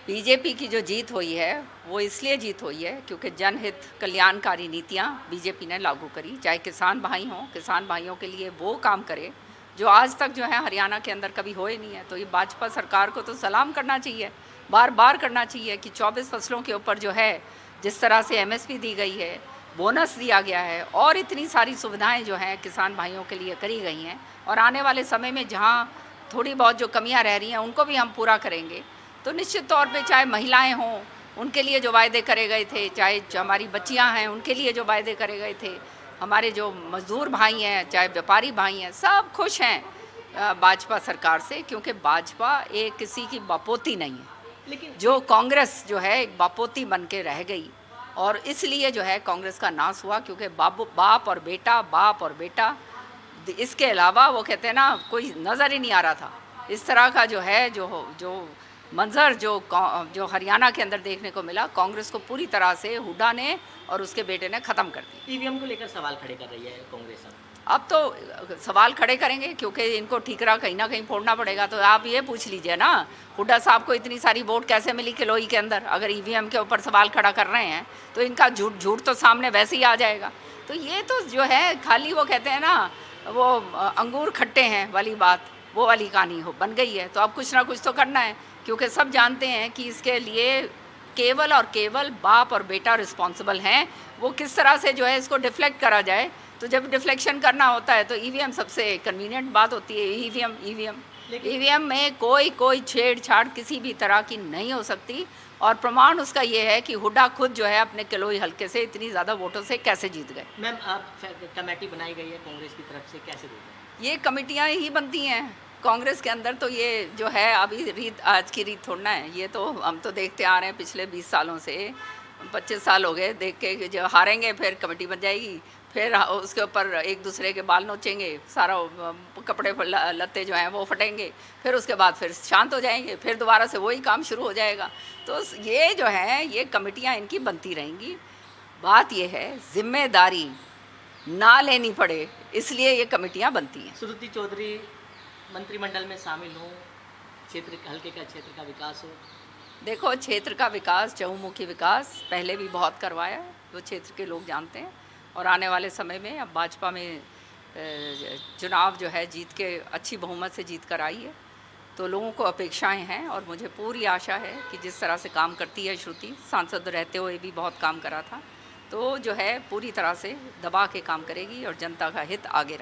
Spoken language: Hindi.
बीजेपी की जो जीत हुई है वो इसलिए जीत हुई है क्योंकि जनहित कल्याणकारी नीतियां बीजेपी ने लागू करी। चाहे किसान भाई हों, किसान भाइयों के लिए वो काम करे जो आज तक जो है हरियाणा के अंदर कभी हुए नहीं है। तो ये भाजपा सरकार को तो सलाम करना चाहिए, बार बार करना चाहिए कि 24 फसलों के ऊपर जो है जिस तरह से एमएसपी दी गई है, बोनस दिया गया है और इतनी सारी सुविधाएं जो हैं किसान भाइयों के लिए करी गई हैं, और आने वाले समय में जहां थोड़ी बहुत जो कमियां रह रही हैं उनको भी हम पूरा करेंगे। तो निश्चित तौर पे चाहे महिलाएं हों, उनके लिए जो वायदे करे गए थे, चाहे जो हमारी बच्चियां हैं उनके लिए जो वायदे करे गए थे, हमारे जो मजदूर भाई हैं, चाहे व्यापारी भाई हैं, सब खुश हैं भाजपा सरकार से, क्योंकि भाजपा एक किसी की बापोती नहीं है। लेकिन जो कांग्रेस जो है एक बापोती बन के रह गई, और इसलिए जो है कांग्रेस का नाश हुआ, क्योंकि बाप और बेटा, इसके अलावा वो कहते हैं ना कोई नज़र ही नहीं आ रहा था। इस तरह का जो है जो मंजर जो हरियाणा के अंदर देखने को मिला, कांग्रेस को पूरी तरह से हुड्डा ने और उसके बेटे ने ख़त्म कर दिया। ईवीएम को लेकर सवाल खड़े कर रही है कांग्रेस। अब तो सवाल खड़े करेंगे क्योंकि इनको ठीकरा कहीं ना कहीं फोड़ना पड़ेगा। तो आप ये पूछ लीजिए ना, हुड्डा साहब को इतनी सारी वोट कैसे मिली किलोई के अंदर? अगर ईवीएम के ऊपर सवाल खड़ा कर रहे हैं तो इनका झूठ तो सामने वैसे ही आ जाएगा। तो ये तो जो है खाली वो कहते हैं ना, वो अंगूर खट्टे हैं वाली बात, वो वाली कहानी हो बन गई है। तो अब कुछ ना कुछ तो करना है, क्योंकि सब जानते हैं कि इसके लिए केवल और केवल बाप और बेटा रिस्पॉन्सिबल हैं। वो किस तरह से जो है इसको डिफ्लेक्ट करा जाए, तो जब डिफ्लेक्शन करना होता है तो ईवीएम सबसे कन्वीनियंट बात होती है। ईवीएम में कोई छेड़छाड़ किसी भी तरह की नहीं हो सकती, और प्रमाण उसका ये है कि हुड्डा खुद जो है अपने किलोई हल्के से इतनी ज़्यादा वोटों से कैसे जीत गए। मैम, आप कमेटी बनाई गई है कांग्रेस की तरफ से, कैसे देखें? ये कमेटियाँ ही बनती हैं कांग्रेस के अंदर, तो ये जो है अभी रीत आज की रीत थोड़ना है। ये तो हम तो देखते आ रहे हैं पिछले 20 सालों से, 25 साल हो गए देख के कि जो हारेंगे फिर कमेटी बन जाएगी, फिर उसके ऊपर एक दूसरे के बाल नोचेंगे, सारा कपड़े लत्ते जो हैं वो फटेंगे, फिर उसके बाद फिर शांत हो जाएंगे, फिर दोबारा से वही काम शुरू हो जाएगा। तो ये जो है ये कमेटियाँ इनकी बनती रहेंगी। बात ये है जिम्मेदारी ना लेनी पड़े, इसलिए ये कमेटियाँ बनती हैं। सुरुचि चौधरी मंत्रिमंडल में शामिल हो, हल्के का क्षेत्र का विकास हो। देखो, क्षेत्र का विकास, चहुमुखी विकास पहले भी बहुत करवाया है, वो क्षेत्र के लोग जानते हैं। और आने वाले समय में अब भाजपा में चुनाव जो है जीत के अच्छी बहुमत से जीत कर आई है, तो लोगों को अपेक्षाएं हैं, और मुझे पूरी आशा है कि जिस तरह से काम करती है श्रुति, सांसद रहते हुए भी बहुत काम करा था, तो जो है पूरी तरह से दबा के काम करेगी और जनता का हित आगे